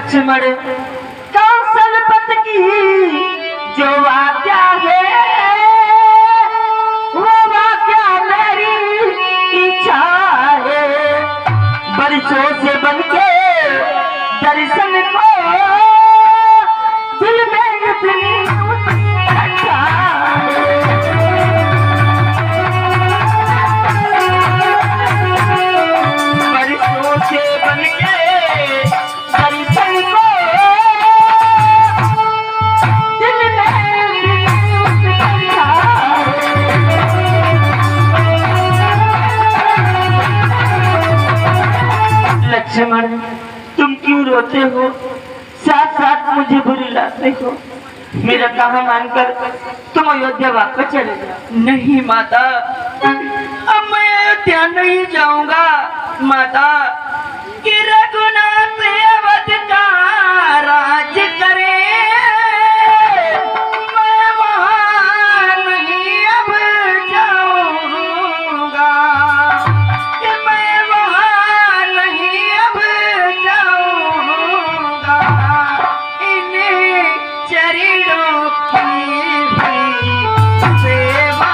लक्ष्मण कौशलपत की जो वाक्या है वो वाक्या मेरी इच्छा है। बरसों से बनके दर्शन को दिल में इतनी अच्छा बरसों से बनके दर्शन को दिल में अच्छा लक्ष्मण तुम क्यों रोते हो, साथ साथ मुझे बुलाते हो। मेरा कहा मानकर तुम अयोध्या वापस चले जाओ। नहीं माता, अब मैं अयोध्या नहीं जाऊंगा माता। कि रघुनाथ अवध का राज करे, मैं वहां नहीं अब जाऊंगा। कि मैं वहां नहीं अब जाऊंगा। इन्हीं चरणों की सेवा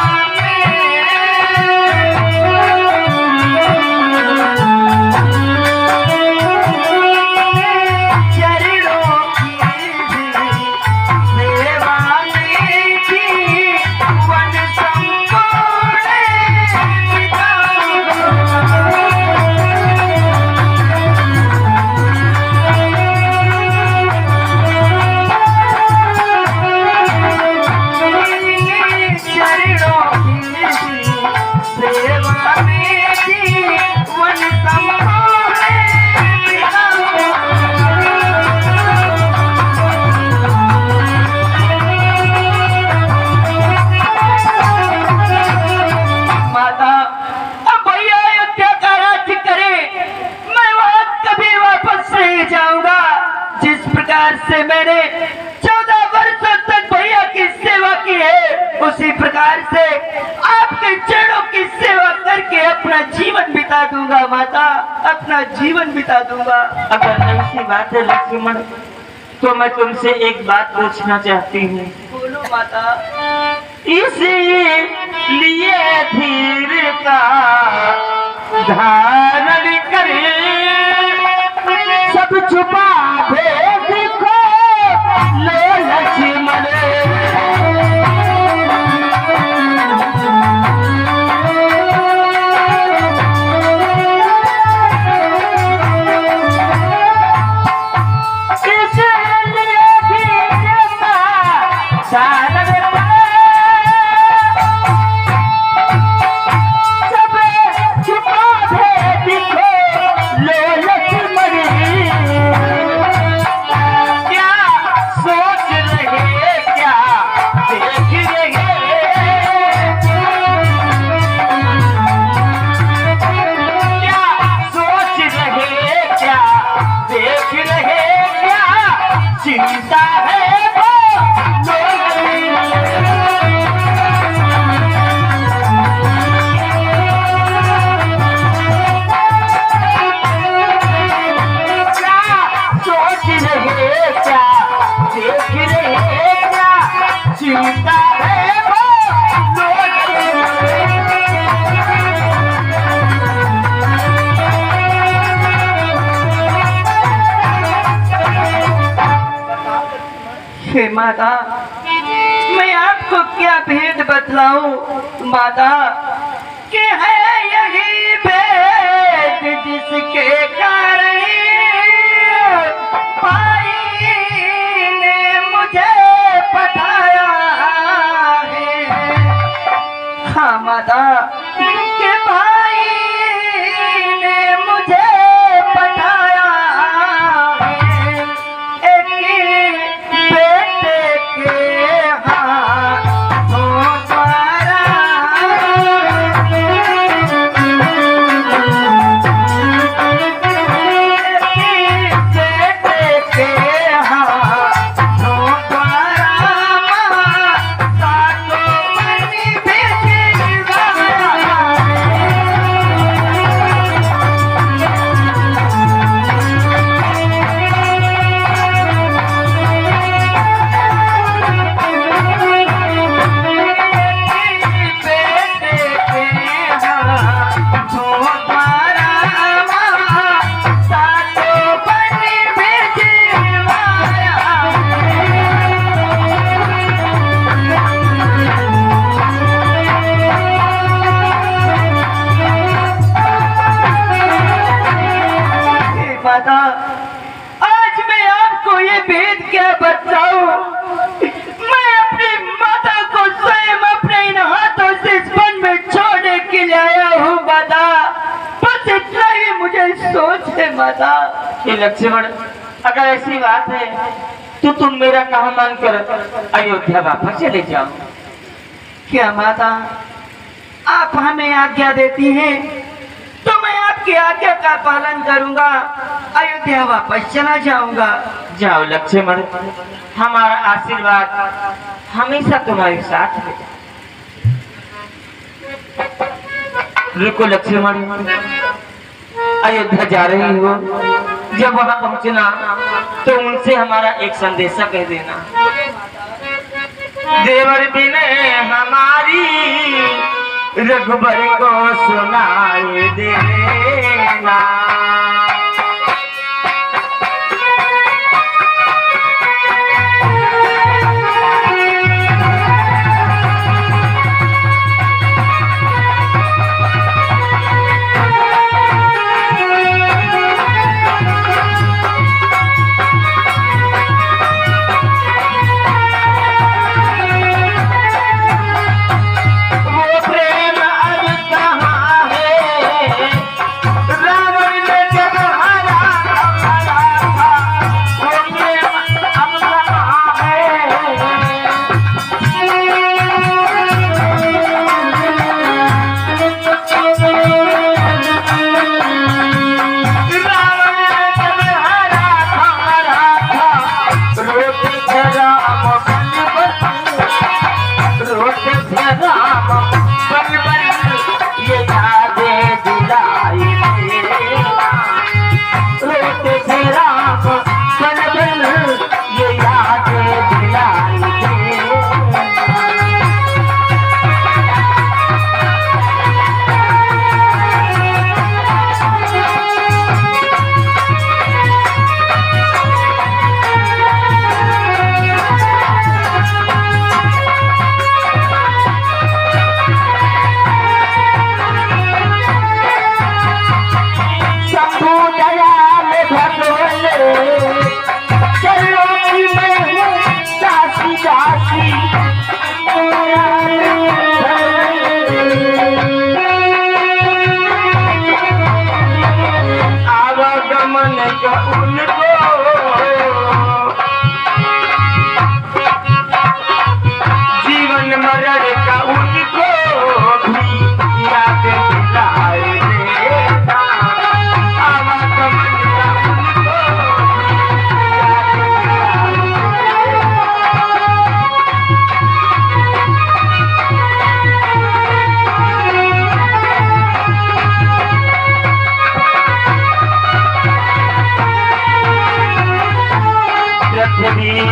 से मैंने 14 वर्षों तक भैया की सेवा की है, उसी प्रकार से आपके चरणों की सेवा करके अपना जीवन बिता दूंगा माता, अपना जीवन बिता दूंगा। अगर ऐसी बात है लक्ष्मण तो मैं तुमसे एक बात पूछना चाहती हूँ। बोलो माता। इसलिए धीर का धारण करे, सब छुपा भेद को लो लक्ष्मण। इसलिए धीर का धारण चिंता है क्या सोच रहे, क्या देख रहे, क्या चिंता है हे माता, मैं आपको क्या भेद बतलाऊं माता। कि है यही भेद जिसके कारण भाई ने मुझे पठाया है। हाँ माता, कि भाई ने मुझे पठाया है। एक बेटे के हाथों द्वारा आपको ये भेद क्या बताऊं? मैं अपनी माता को स्वयं अपने इन हाथों से इस वन में छोड़ने के लिए आया हूँ माता। बस इतना ही मुझे सोच है माता। ये लक्ष्मण, अगर ऐसी बात है तो तुम मेरा कहा मानकर अयोध्या वापस चले जाओ। क्या माता आप हमें आज्ञा देती हैं तो मैं आपकी आज्ञा का पालन करूंगा, अयोध्या वापस चला जाऊंगा। जाओ लक्ष्मण, हमारा आशीर्वाद हमेशा तुम्हारे साथ है। रुको लक्ष्मण, अयोध्या जा रही हो, जब वहां पहुंचना तो उनसे हमारा एक संदेशा कह देना। देवर बिन हमारी रघुबर को सुनाई देना।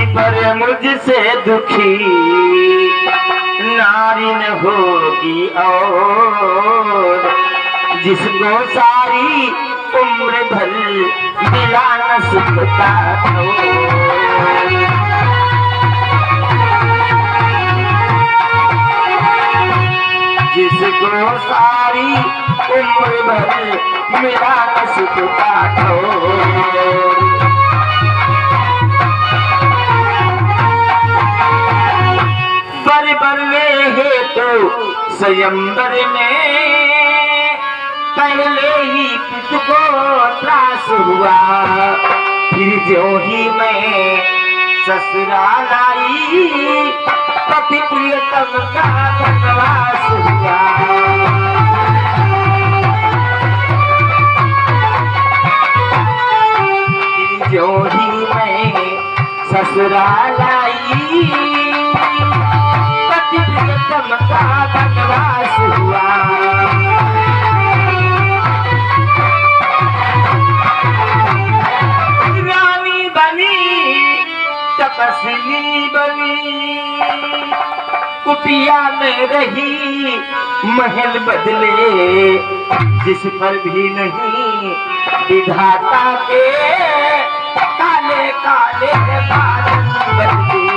पर मुझसे दुखी नारी न होगी और जिसको सारी उम्र भर मिला न सुख का जिसको सारी उम्र भर मिला न सुख का है तो स्वयंवर में पहले ही तुझको त्रास हुआ, फिर जो ही मैं ससुराल आई पति प्रियतम का वनवास हुआ। फिर जो ही मैं ससुराल आई का वनवास हुआ। रानी बनी तपस्वी बनी, कुटिया में रही महल बदले, जिस पर भी नहीं विधाता के काले काले बादल बदले।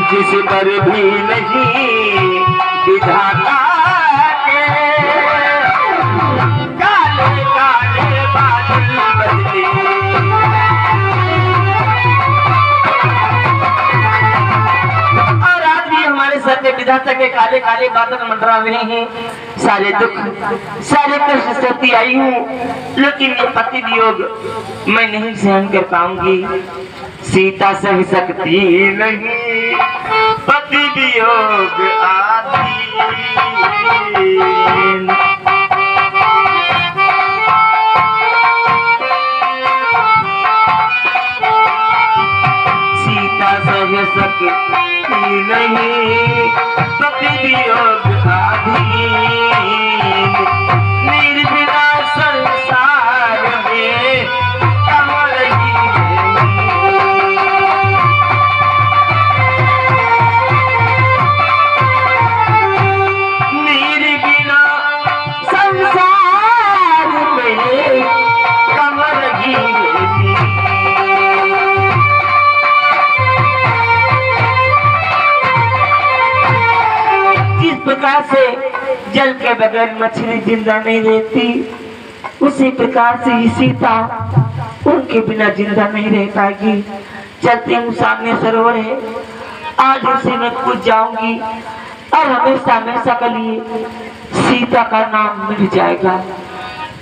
जिस पर भी नहीं विधाता के काले विधाता के काले काले बादल मंडरा रहे हैं। सारे दुख सारे कष्ट सहती आई हूँ, लेकिन ये पति वियोग मैं नहीं सहन कर पाऊंगी। सीता सह सकती नहीं पति वियोग आदि। सीता सह सकती नहीं पति वियोग आदि। निर्बिना संसार में कमल ही निर्बिना संसार में कमल ही जिस प्रकार से जल के बगैर मछली जिंदा नहीं रहती, उसी प्रकार से ही सीता उनके बिना जिंदा नहीं रह पाएगी। चलते हूँ, सामने सरोवर है, आज उसी में कूद जाऊंगी और हमेशा हमेशा के लिए सीता का नाम मिल जाएगा।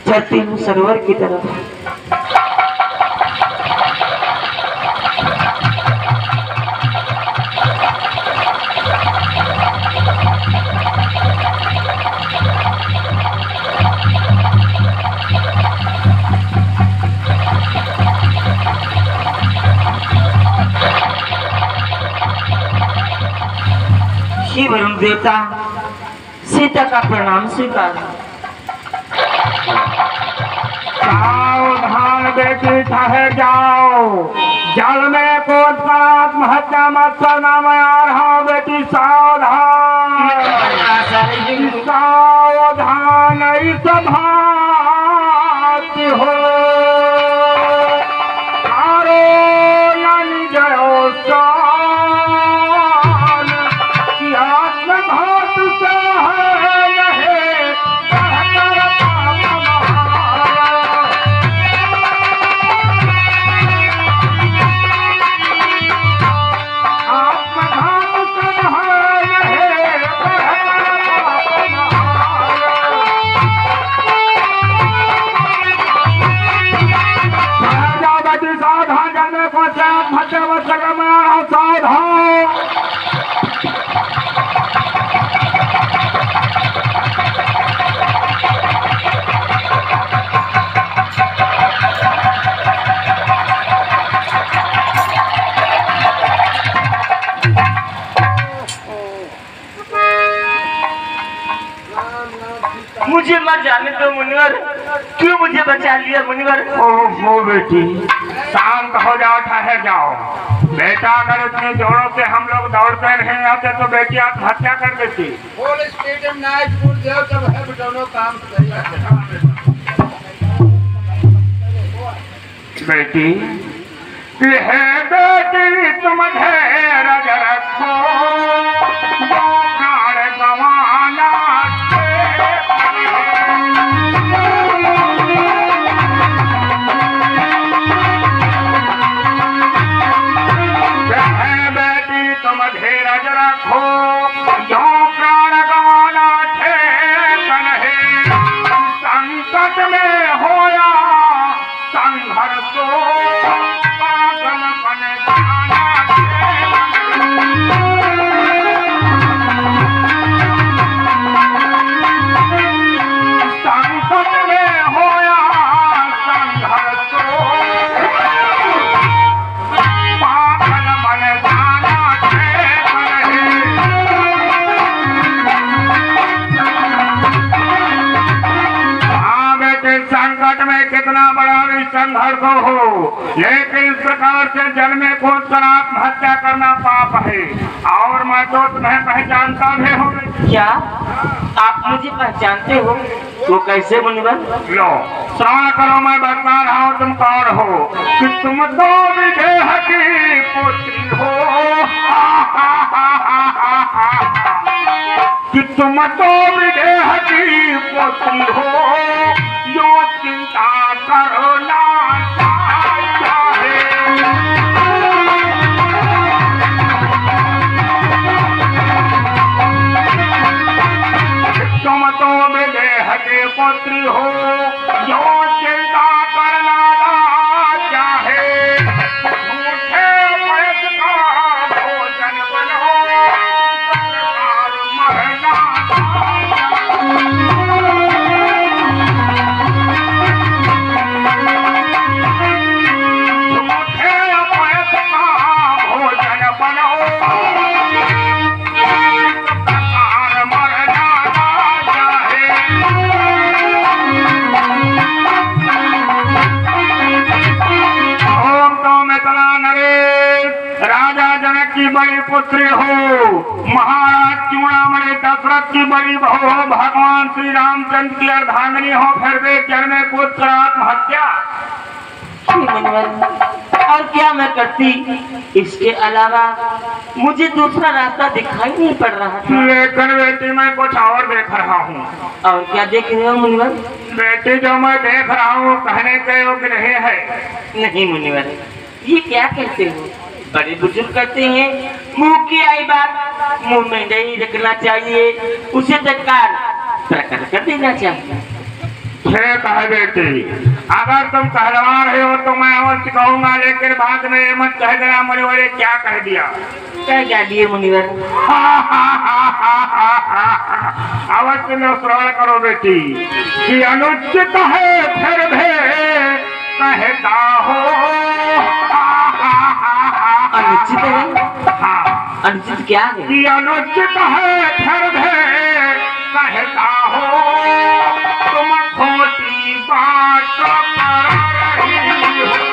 चलती हूँ सरोवर की तरफ। हे वरुण देवता, सीता का प्रणाम स्वीकार। सावधान बेटी ठहर जाओ, जल में कूद कर आत्महत्या मत करना। मैं आ रहा हूँ बेटी, सावधान सावधान इस भांति हो। तारो नन जयो सान, कि आत्मघात से है रहे कहकर पाप महारा। आत्मघात से है रहे कहकर पाप महारा। राजा बेटी सावधान, जाने को से आत्महत्या मत कर। मैं आ रहा हूं, सावधान। मुझे मर जाने दो मुनिवर, क्यों मुझे बचा लिया मुनिवर? ओहो बेटी, शांत हो जाओ, ठहर जाओ। बेटा अगर इतने जोरों से हम लोग दौड़ते नहीं आते तो बेटी आत्महत्या कर देती। बेटी यह बेटी तुम धैर्य रखो, जो प्राण गंवाना धीरज रखो, जो प्राण गंवाना ठेकन है। संकट में होया संघर्ष, पागल बन जाना संकट में होया संघर्ष, पागल बन जाना संकट में कितना बड़ा भी संघर्ष हो, लेकिन इस प्रकार से जल में कूद कर आत्महत्या करना पाप है। और मैं तो तुम्हें पहचानता भी हूँ। क्या आप मुझे पहचानते हो? वो कैसे मुनिवर? लो श्रवण करो, मैं बता रहा हूँ तुम कौन हो। कि तुम तो विदेह की पुत्री हो, कि तुम तो विदेह की पुत्री हो, यो चिंता करो ना चाहे। हो जो चिंता करना ना चाहे झूठे पैसे का भोजन बनो सरकार मरना झूठे पैसे का भोजन बनो सरकार मरना ना चाहे। ओम तो मिथिला नरेश राजा जनक की बड़ी पुत्री हो, महाराज चूड़ामणि दशरथ की बड़ी बहू हो, भगवान श्री रामचंद्र की अर्धांगिनी हो, फिर वे जन्मे पुत्र आत्महत्या। और क्या मैं करती, इसके अलावा मुझे दूसरा रास्ता दिखाई नहीं पड़ रहा था। लेकिन बेटी मैं कुछ और देख रहा हूँ। और क्या देख रहे हो मुनिवर? बेटी जो मैं देख रहा हूँ कहने के योग्य नहीं है। नहीं मुनिवर, ये क्या कहते हो? बड़े बुजुर्ग कहते हैं मुंह की आई बात मुंह में नहीं रखना चाहिए, उसे तत्काल प्रकट कर देना चाहिए। ठीक है बेटी, अगर तुम कहलवा रहे हो तो मैं अवश्य कहूँगा, लेकिन बाद में ये मत कह देना मुनिवर ने क्या कह दिया। क्या दिए मुनिवर? अवश्य में श्रवण करो बेटी कि अनुचित है फिर भी कहता हो। अनुचित है? हाँ, अनुचित क्या है? कि अनुचित है फिर भी कहता हो, तुम खोटी बात कर रही हो।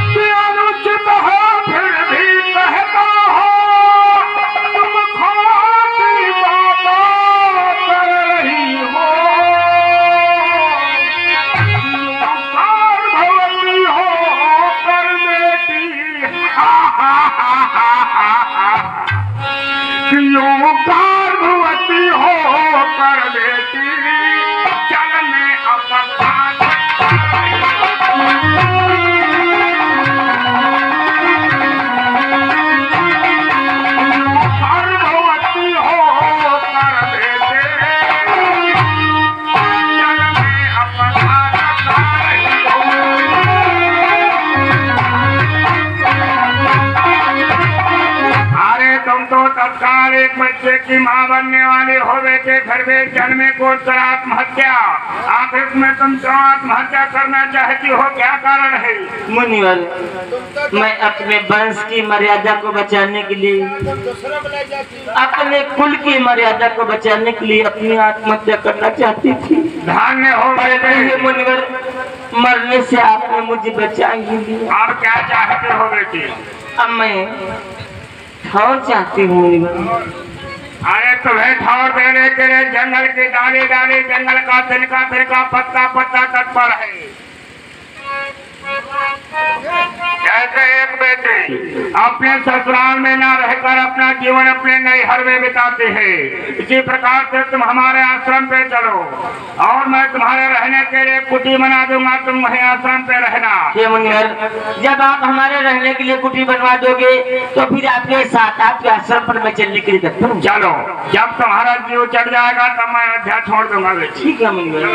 कि अनुचित है फिर भी कहता हो, तुम खोटी बात कर रही हो। भगवती हो कर बेटी, गर्भवती हो कर बेटी जल में अपमान। गर्भवती हो कर बेटे जल में अपमान कर रही हो। अरे तुम तो तत्काल एक बच्चे की माँ बनने वाली हो, बेटे घर में जन्मे को आत्महत्या। आखिर में तुम क्यों आत्महत्या करना चाहती हो, क्या कारण है? मुनिवर, मैं अपने वंश की मर्यादा को बचाने के लिए, अपने कुल की मर्यादा को बचाने के लिए अपनी आत्महत्या करना चाहती थी। धन्य हो बेटे। मुनिवर, मरने से आपने मुझे बचा ही लिया। और क्या चाहते हो बेटी? अब मैं ठौर चाहती हूँ मुनिवर। अरे तुम्हें ठौर देने के लिए जंगल की डाली डाली, जंगल का तिनका तिनका, पत्ता पत्ता तत्पर है। जैसे एक बेटी अपने ससुराल में न रहकर अपना जीवन अपने नैहर में बिताती है, इसी प्रकार से तुम हमारे आश्रम पे चलो और मैं तुम्हारे रहने के लिए कुटी बना दूंगा, तुम वहीं आश्रम पे रहना। ये मुनिवर, जब आप हमारे रहने के लिए कुटी बनवा दोगे तो फिर आपके साथ आपके आश्रम पर मैं चलने के लिए तत्पर हूँ। चलो, जब तुम्हारा जीव चढ़ जाएगा तब मैं अयोध्या छोड़ दूंगा बेटी। ठीक है मुनिवर।